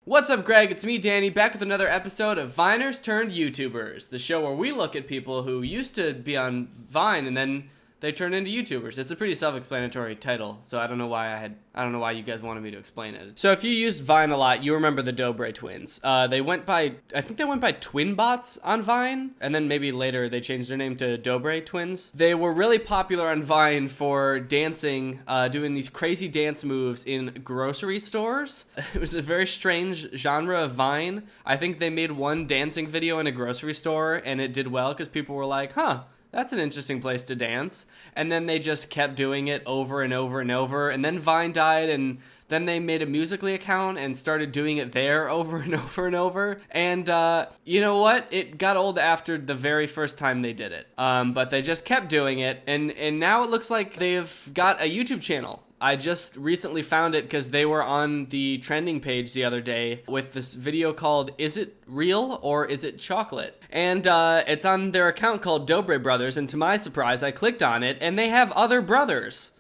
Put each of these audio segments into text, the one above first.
What's up, Greg? It's me, Danny, back with another episode of Viners Turned YouTubers, the show where we look at people who used to be on Vine and then they turned into YouTubers. It's a pretty self-explanatory title, so I don't know why you guys wanted me to explain it. So if you used Vine a lot, you remember the Dobre twins. I think they went by Twin Bots on Vine, and then maybe later they changed their name to Dobre twins. They were really popular on Vine for dancing, doing these crazy dance moves in grocery stores. It was a very strange genre of Vine. I think they made one dancing video in a grocery store, and it did well because people were like, huh, that's an interesting place to dance. And then they just kept doing it over and over and over. And then Vine died, and then they made a Musical.ly account and started doing it there over and over and over. And you know what? It got old after the very first time they did it. But they just kept doing it. And now it looks like they've got a YouTube channel. I just recently found it because they were on the trending page the other day with this video called Is It Real or Is It Chocolate? And it's on their account called Dobre Brothers, and to my surprise I clicked on it and they have other brothers.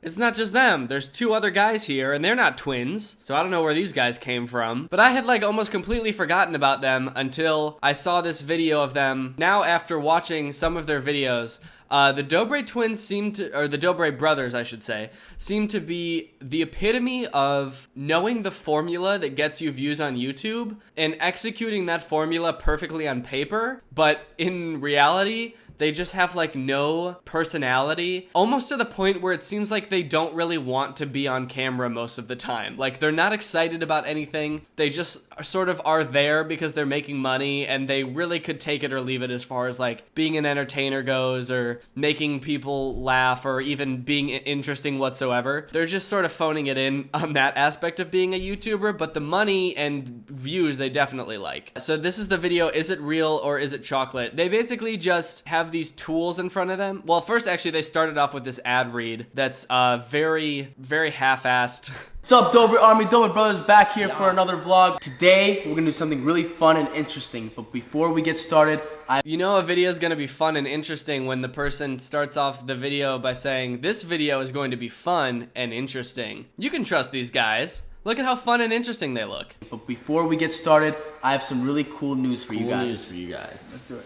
It's not just them. There's two other guys here, and they're not twins, so I don't know where these guys came from. But I had like almost completely forgotten about them until I saw this video of them. Now, after watching some of their videos, the Dobre twins or the Dobre brothers, I should say, seem to be the epitome of knowing the formula that gets you views on YouTube and executing that formula perfectly on paper, but in reality, they just have like no personality, almost to the point where it seems like they don't really want to be on camera most of the time. Like, they're not excited about anything. They just sort of are there because they're making money, and they really could take it or leave it as far as like being an entertainer goes, or making people laugh, or even being interesting whatsoever. They're just sort of phoning it in on that aspect of being a YouTuber, but the money and views they definitely like. So this is the video, Is It Real or Is It Chocolate? They basically just have these tools in front of them. Well, first, actually, they started off with this ad read that's very, very half-assed. What's up, Dobre Army? Dobre Brothers back here for another vlog. Today, we're gonna do something really fun and interesting. But before we get started, you know a video is gonna be fun and interesting when the person starts off the video by saying, this video is going to be fun and interesting. You can trust these guys. Look at how fun and interesting they look. But before we get started, I have some really cool news for you guys. Let's do it.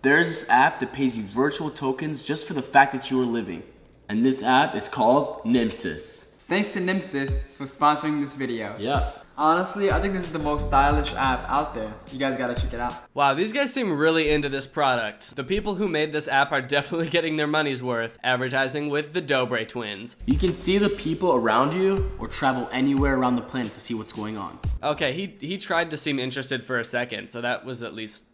There's this app that pays you virtual tokens just for the fact that you are living. And this app is called Nimsys. Thanks to Nimsys for sponsoring this video. Yeah. Honestly, I think this is the most stylish app out there. You guys gotta check it out. Wow, these guys seem really into this product. The people who made this app are definitely getting their money's worth advertising with the Dobre twins. You can see the people around you or travel anywhere around the planet to see what's going on. Okay, he tried to seem interested for a second, so that was at least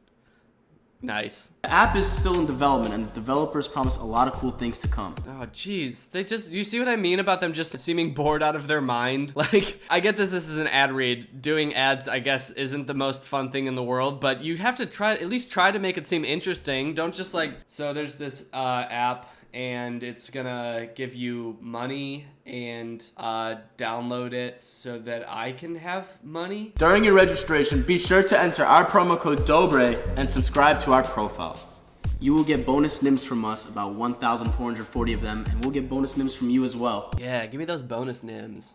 nice. The app is still in development, and the developers promise a lot of cool things to come. Oh, jeez. Do you see what I mean about them just seeming bored out of their mind? Like, I get this is an ad read. Doing ads, I guess, isn't the most fun thing in the world, but you have to at least try to make it seem interesting. Don't just like, so there's this app, and it's gonna give you money and download it so that I can have money. During your registration, be sure to enter our promo code Dobre and subscribe to our profile. You will get bonus NIMs from us, about 1,440 of them, and we'll get bonus NIMs from you as well. Yeah, give me those bonus NIMs.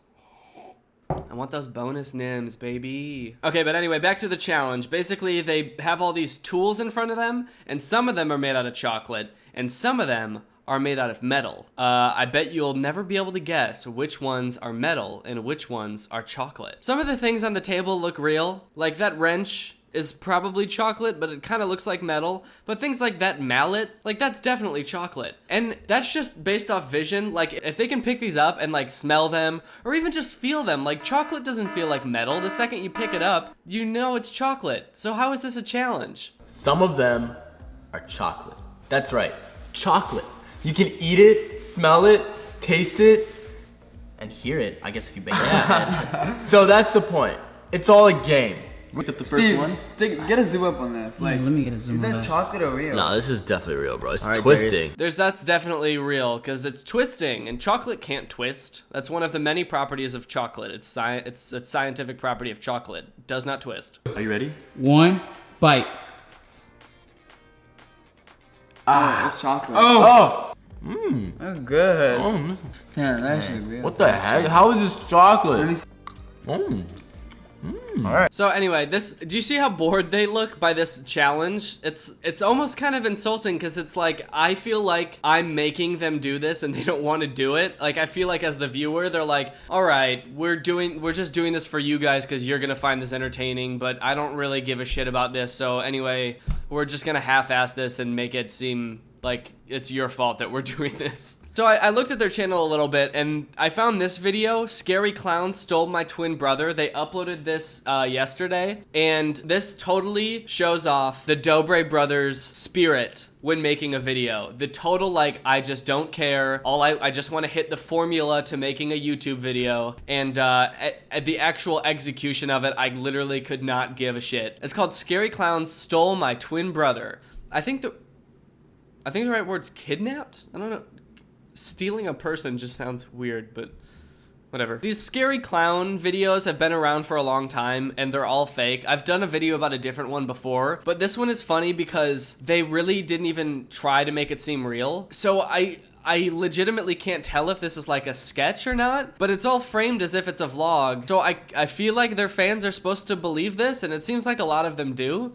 I want those bonus NIMs, baby. Okay, but anyway, back to the challenge. Basically, they have all these tools in front of them, and some of them are made out of chocolate, and some of them are made out of metal. I bet you'll never be able to guess which ones are metal and which ones are chocolate. Some of the things on the table look real, like that wrench is probably chocolate, but it kind of looks like metal. But things like that mallet, like that's definitely chocolate. And that's just based off vision. Like, if they can pick these up and like smell them, or even just feel them, like chocolate doesn't feel like metal. The second you pick it up, you know it's chocolate. So how is this a challenge? Some of them are chocolate. That's right, chocolate. You can eat it, smell it, taste it, and hear it, I guess, if you bang your head. So that's the point. It's all a game. Look at the first one. Get a zoom up on this. Like, let me get a zoom is on that that. chocolate or real? No, this is definitely real, bro. It's All right, twisting. That's definitely real, because it's twisting, and chocolate can't twist. That's one of the many properties of chocolate. It's a scientific property of chocolate. It does not twist. Are you ready? One bite. Ah, it's chocolate. Oh! That's good. Oh, Yeah, that should be real. what the heck? How is this chocolate? Alright. So anyway, do you see how bored they look by this challenge? It's almost kind of insulting because it's like, I feel like I'm making them do this and they don't want to do it. Like, I feel like as the viewer, they're like, all right, we're just doing this for you guys because you're going to find this entertaining, but I don't really give a shit about this. So anyway, we're just going to half-ass this and make it seem like it's your fault that we're doing this. So I looked at their channel a little bit and I found this video, Scary Clowns Stole My Twin Brother. They uploaded this yesterday, and this totally shows off the Dobre brothers' spirit when making a video. The total, like, I just don't care. I just want to hit the formula to making a YouTube video, and at the actual execution of it, I literally could not give a shit. It's called Scary Clowns Stole My Twin Brother. I think the right word's kidnapped? I don't know. Stealing a person just sounds weird, but whatever. These scary clown videos have been around for a long time, and they're all fake. I've done a video about a different one before, but this one is funny because they really didn't even try to make it seem real. So I legitimately can't tell if this is like a sketch or not, but it's all framed as if it's a vlog. So I feel like their fans are supposed to believe this, and it seems like a lot of them do.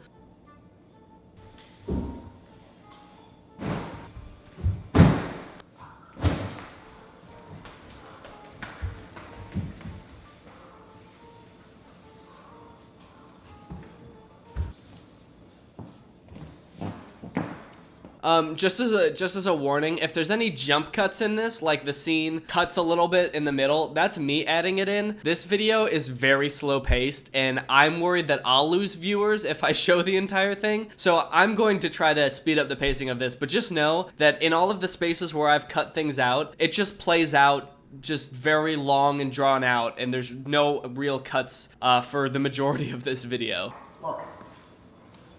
Just as a warning, if there's any jump cuts in this, like the scene cuts a little bit in the middle, that's me adding it in. This video is very slow paced, and I'm worried that I'll lose viewers if I show the entire thing. So I'm going to try to speed up the pacing of this, but just know that in all of the spaces where I've cut things out, it just plays out just very long and drawn out, and there's no real cuts for the majority of this video. Look,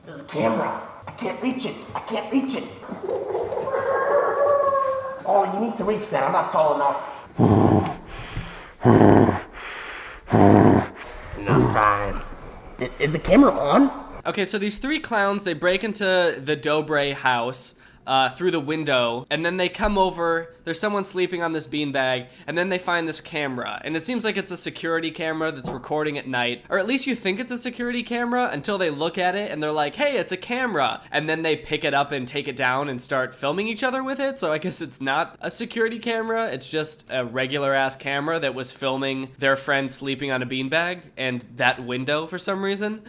there's a camera. I can't reach it. I can't reach it. Oh, you need to reach that. I'm not tall enough. Enough time. Is the camera on? Okay, so these three clowns, they break into the Dobre house through the window, and then they come over, there's someone sleeping on this beanbag, and then they find this camera, and it seems like it's a security camera that's recording at night, or at least you think it's a security camera until they look at it and they're like, hey, it's a camera, and then they pick it up and take it down and start filming each other with it. So I guess it's not a security camera, it's just a regular ass camera that was filming their friend sleeping on a beanbag and that window for some reason.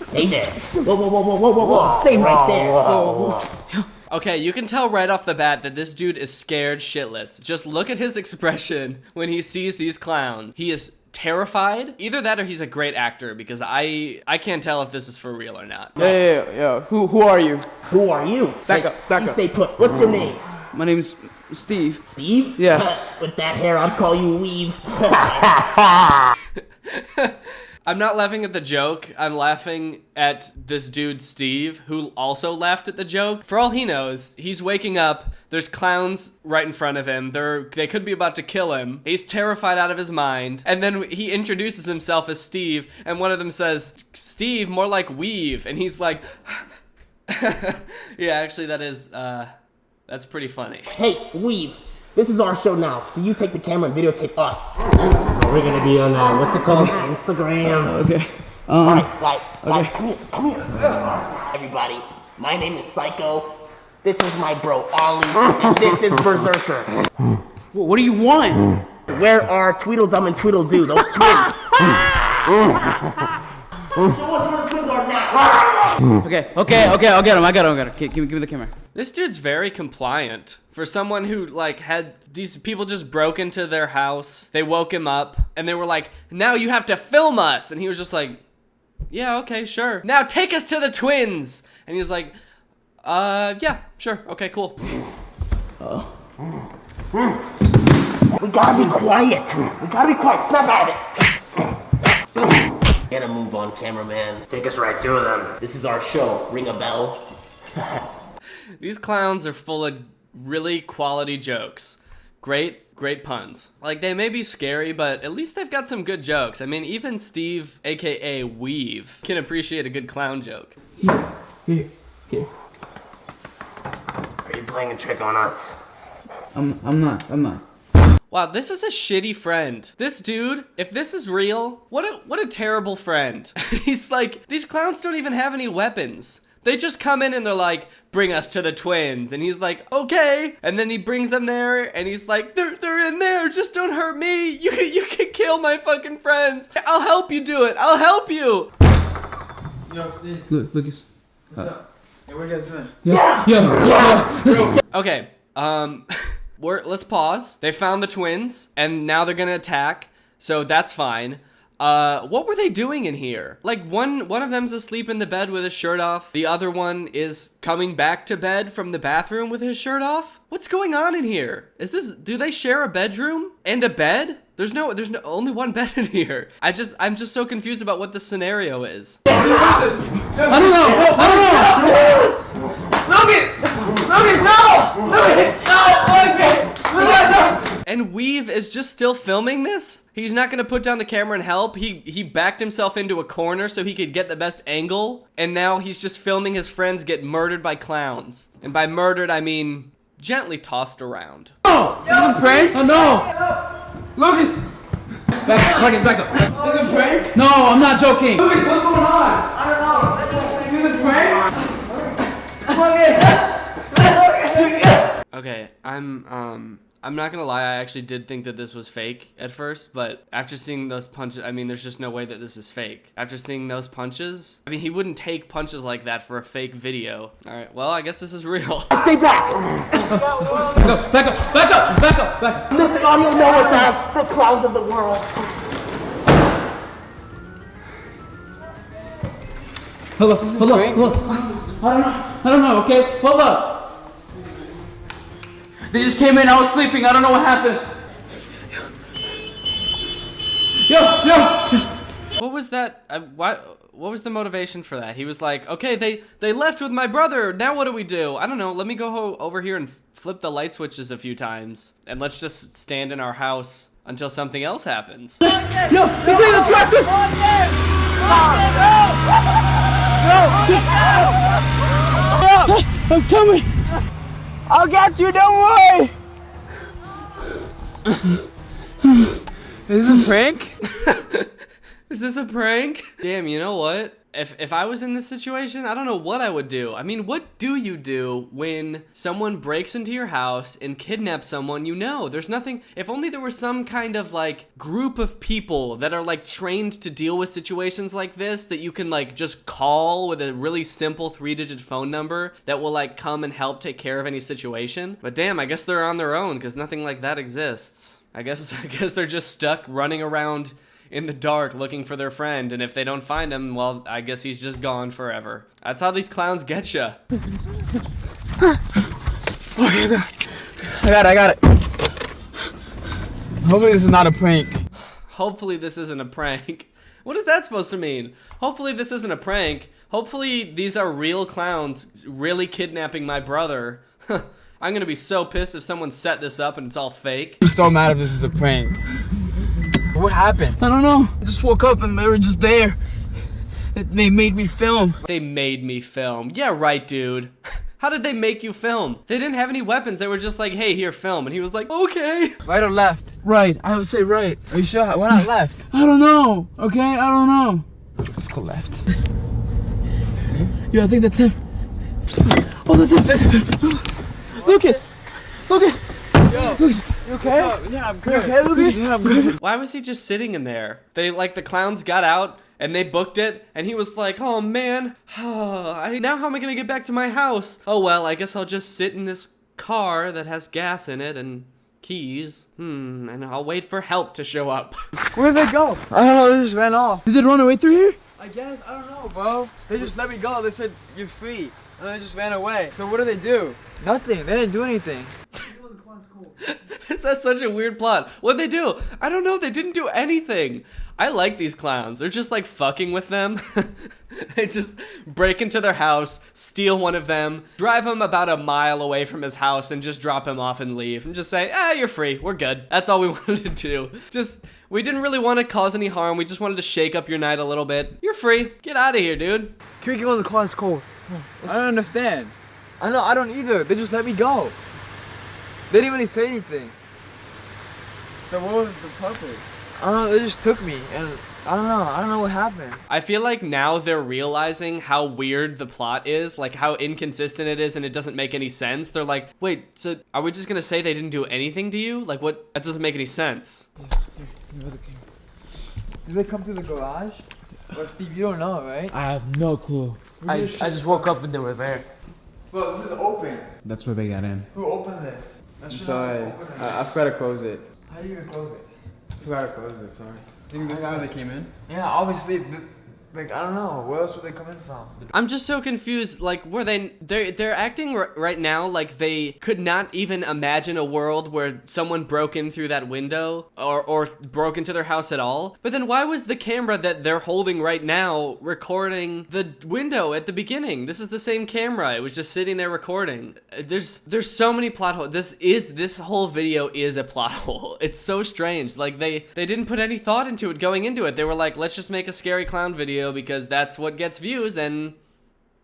Stay there. Whoa, whoa, whoa, whoa, whoa, whoa, whoa. Stay right there. Whoa, whoa. Okay, you can tell right off the bat that this dude is scared shitless. Just look at his expression when he sees these clowns. He is terrified. Either that or he's a great actor, because I can't tell if this is for real or not. Yeah. Who are you? Who are you? Back up. Stay put. What's your name? My name's Steve. Steve? Yeah. With that hair, I'd call you Weave. I'm not laughing at the joke. I'm laughing at this dude, Steve, who also laughed at the joke. For all he knows, he's waking up. There's clowns right in front of him. They could be about to kill him. He's terrified out of his mind. And then he introduces himself as Steve, and one of them says, Steve, more like Weave. And he's like, yeah, actually, that's pretty funny. Hey, Weave. This is our show now, so you take the camera and videotape us. We're gonna be on what's it called? Instagram. Okay. Alright, guys, come here. Everybody, my name is Psycho. This is my bro Ollie, and this is Berserker. What do you want? Where are Tweedledum and Tweedledoo, those twins? Show us where the twins are now. Okay, I'll get him. I got him. Give me the camera. This dude's very compliant. For someone who, like, had these people just broke into their house, they woke him up, and they were like, now you have to film us! And he was just like, yeah, okay, sure. Now take us to the twins! And he was like, yeah, sure, okay, cool. We gotta be quiet. Snap out of it. Get a move on, cameraman. Take us right to them. This is our show. Ring a bell. These clowns are full of really quality jokes. Great puns. Like, they may be scary, but at least they've got some good jokes. I mean, even Steve, aka Weave, can appreciate a good clown joke. Here. Are you playing a trick on us? I'm not. Wow, this is a shitty friend. This dude, if this is real, what a terrible friend. He's like, these clowns don't even have any weapons. They just come in and they're like, bring us to the twins. And he's like, okay. And then he brings them there and he's like, they're in there. Just don't hurt me. You can kill my fucking friends. I'll help you do it. I'll help you. Yo, Steve. Lucas. What's up? Hey, what are you guys doing? Yeah. Okay, let's pause. They found the twins and now they're gonna attack. So that's fine. What were they doing in here? Like one of them's asleep in the bed with his shirt off. The other one is coming back to bed from the bathroom with his shirt off. What's going on in here? Do they share a bedroom and a bed? There's only one bed in here. I'm just so confused about what the scenario is. I don't know. And Weave is just still filming this? He's not gonna put down the camera and help. He backed himself into a corner so he could get the best angle. And now he's just filming his friends get murdered by clowns. And by murdered, I mean gently tossed around. Oh, this is a prank? Oh no. Lucas. Back up. Is it a prank? No, I'm not joking. Lucas, what's going on? I don't know. Is it a prank? Okay, I'm not gonna lie, I actually did think that this was fake at first, but after seeing those punches, I mean, there's just no way that this is fake. After seeing those punches, I mean, he wouldn't take punches like that for a fake video. All right, well, I guess this is real. Stay back. Back up. Listen, all you know is as the clowns of the world. Hello. I don't know, okay? Hold up. They just came in, I was sleeping, I don't know what happened. Yo! What was that? What was the motivation for that? He was like, okay, they left with my brother. Now what do we do? I don't know. Let me go over here and flip the light switches a few times. And let's just stand in our house until something else happens. Yo! He's in the tractor! I'm coming! I'll get you, don't worry! Is this a prank? Is this a prank? Damn, you know what? If I was in this situation, I don't know what I would do. I mean, what do you do when someone breaks into your house and kidnaps someone you know? There's nothing, if only there were some kind of like group of people that are like trained to deal with situations like this that you can like just call with a really simple 3-digit phone number that will like come and help take care of any situation. But damn, I guess they're on their own because nothing like that exists. I guess they're just stuck running around in the dark looking for their friend, and if they don't find him, well, I guess he's just gone forever. That's how these clowns get ya. Okay, I got it. Hopefully this is not a prank. Hopefully this isn't a prank. What is that supposed to mean? Hopefully this isn't a prank. Hopefully these are real clowns really kidnapping my brother. I'm gonna be so pissed if someone set this up and it's all fake. I'm so mad if this is a prank. What happened? I don't know. I just woke up and they were just there. They made me film. They made me film. Yeah, right, dude. How did they make you film? They didn't have any weapons. They were just like, hey, here, film. And he was like, okay. Right or left? Right, I would say right. Are you sure? Why not left? I don't know, okay? I don't know. Let's go left. Yeah, I think that's him. Oh, that's him. Lucas! Yo, Lucas! you okay? Yeah, I'm good. You okay, Lucas? Yeah, I'm good. Why was he just sitting in there? The clowns got out and they booked it and he was like, oh man, now how am I gonna get back to my house? Oh well, I guess I'll just sit in this car that has gas in it and keys. And I'll wait for help to show up. Where'd they go? I don't know, they just ran off. Did they run away through here? I guess, I don't know, bro. They just let me go. They said, you're free. And they just ran away. So what do they do? Nothing. They didn't do anything. This is such a weird plot. What'd they do? I don't know. They didn't do anything. I like these clowns. They're just like fucking with them. They just break into their house, steal one of them, drive him about a mile away from his house and just drop him off and leave and just say, you're free. We're good. That's all we wanted to do. We didn't really want to cause any harm. We just wanted to shake up your night a little bit. You're free. Get out of here, dude. Can we get on the car? It's cold. I don't understand. I don't either. They just let me go. They didn't really say anything. So what was the purpose? I don't know, they just took me, and I don't know what happened. I feel like now they're realizing how weird the plot is, like how inconsistent it is, and it doesn't make any sense. They're like, wait, so are we just gonna say they didn't do anything to you? Like, what? That doesn't make any sense. Did they come through the garage? Or Steve, you don't know, right? I have no clue. I just woke up and they were there. Well, this is open. That's where they got in. Who opened this? I'm sorry. I forgot to close it. How do you even close it? I forgot to close it, sorry. Think this is how they came in? Yeah, obviously, like, I don't know. Where else would they come in from? I'm just so confused. Like, they're acting right now like they could not even imagine a world where someone broke in through that window or broke into their house at all. But then why was the camera that they're holding right now recording the window at the beginning? This is the same camera. It was just sitting there recording. There's so many plot holes. This whole video is a plot hole. It's so strange. Like they didn't put any thought into it going into it. They were like, let's just make a scary clown video because that's what gets views and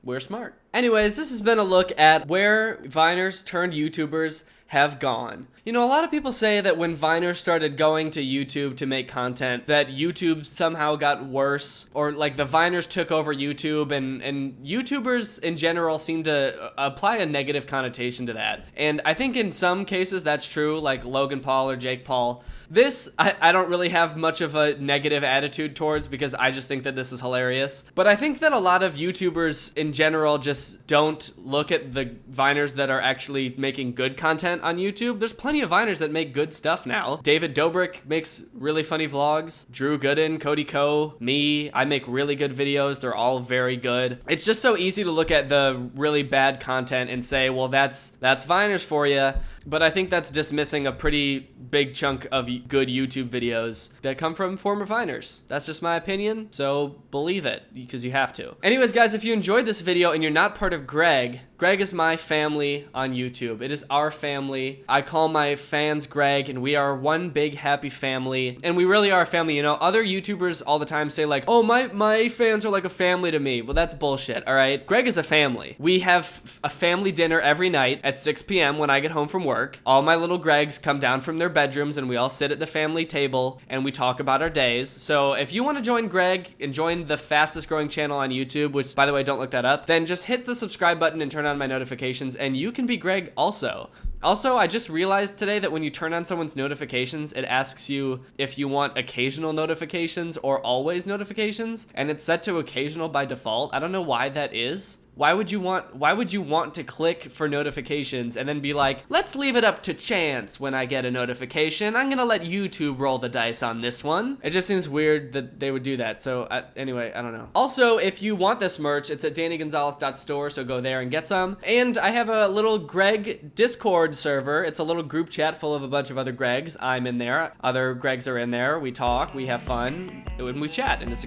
we're smart. Anyways, this has been a look at where Viners turned YouTubers have gone. You know, a lot of people say that when Viners started going to YouTube to make content, that YouTube somehow got worse, or like the Viners took over YouTube, and YouTubers in general seem to apply a negative connotation to that. And I think in some cases that's true, like Logan Paul or Jake Paul. This, I don't really have much of a negative attitude towards because I just think that this is hilarious. But I think that a lot of YouTubers in general just don't look at the Viners that are actually making good content on YouTube. There's plenty of Viners that make good stuff now. David Dobrik makes really funny vlogs. Drew Gooden, Cody Ko, me. I make really good videos. They're all very good. It's just so easy to look at the really bad content and say, well, that's Viners for you. But I think that's dismissing a pretty big chunk of good YouTube videos that come from former Viners. That's just my opinion, so believe it, because you have to. Anyways, guys, if you enjoyed this video and you're not part of Greg is my family on YouTube. It is our family. I call my fans Greg, and we are one big happy family. And we really are a family. You know, other YouTubers all the time say like, oh, my fans are like a family to me. Well, that's bullshit, all right? Greg is a family. We have a family dinner every night at 6 p.m. when I get home from work. All my little Gregs come down from their bedrooms, and we all sit at the family table, and we talk about our days. So if you want to join Greg and join the fastest growing channel on YouTube, which, by the way, don't look that up, then just hit the subscribe button and turn on my notifications, and you can be Greg also. Also, I just realized today that when you turn on someone's notifications, it asks you if you want occasional notifications or always notifications, and it's set to occasional by default. I don't know why that is. Why would you want to click for notifications and then be like, let's leave it up to chance when I get a notification. I'm gonna let YouTube roll the dice on this one. It just seems weird that they would do that. So anyway, I don't know. Also, if you want this merch, it's at DannyGonzalez.store, so go there and get some. And I have a little Greg Discord server. It's a little group chat full of a bunch of other Gregs. I'm in there. Other Gregs are in there. We talk, we have fun, and we chat. And it's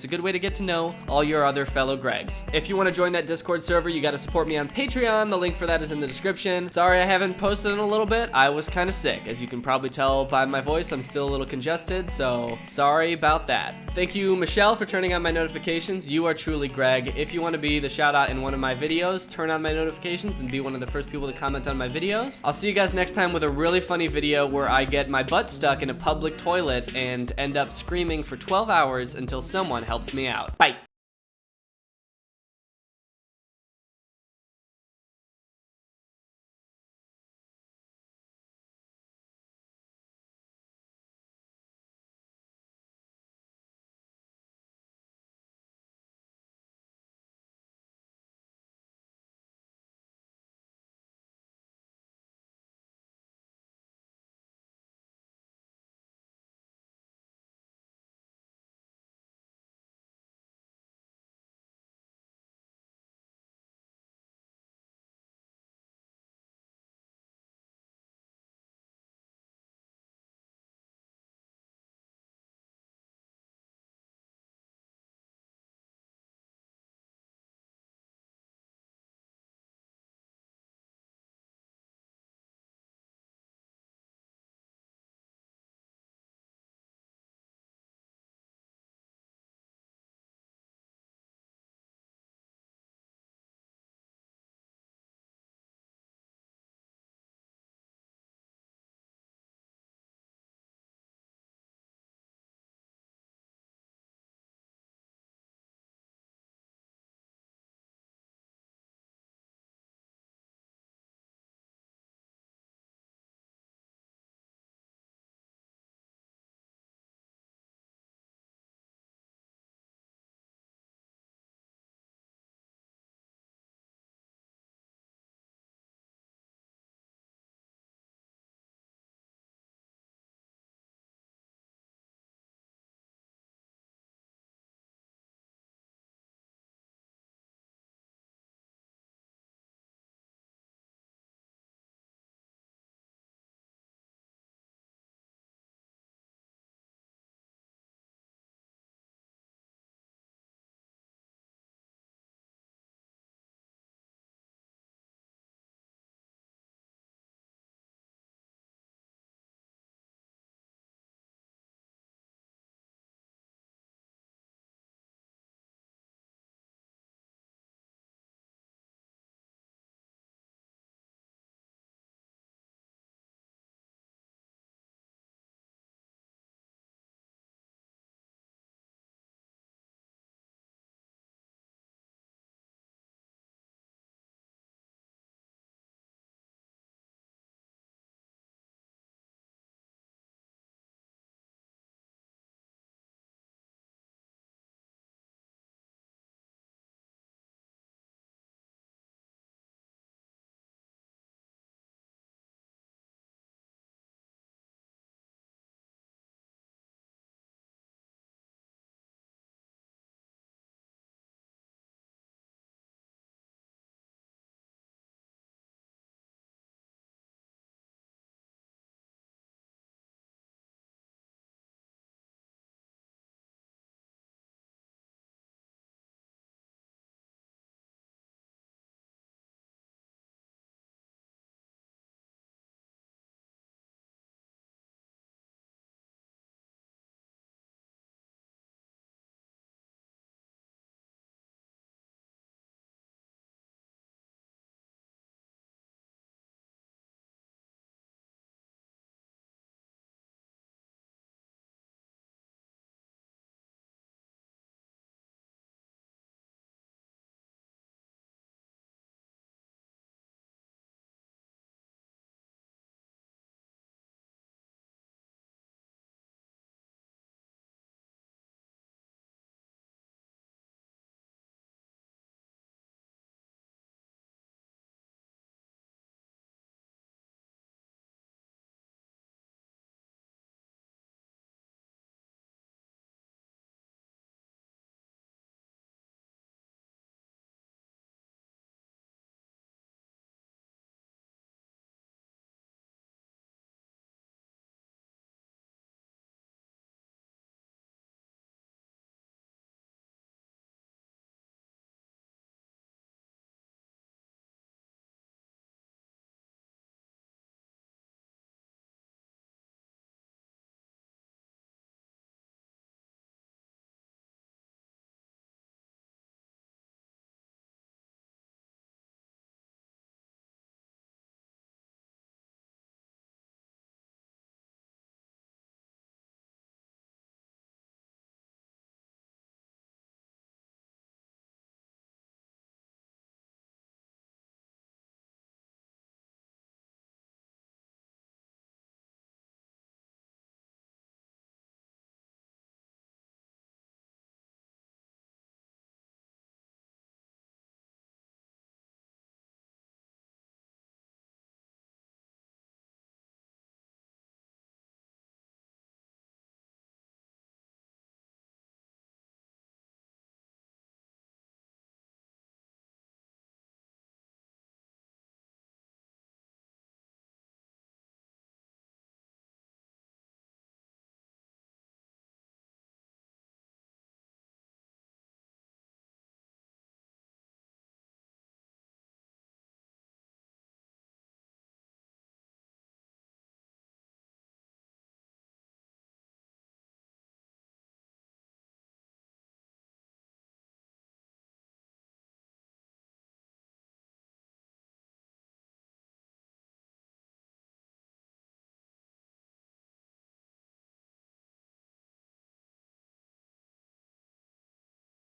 a good way to get to know all your other fellow Gregs. If you want to join that Discord server, you got to support me on Patreon. The link for that is in the description. Sorry I haven't posted in a little bit. I was kind of sick. As you can probably tell by my voice, I'm still a little congested, so sorry about that. Thank you, Michelle, for turning on my notifications. You are truly Greg. If you want to be the shout out in one of my videos, turn on my notifications and be one of the first people to comment on my videos. I'll see you guys next time with a really funny video where I get my butt stuck in a public toilet and end up screaming for 12 hours until someone helps me out. Bye.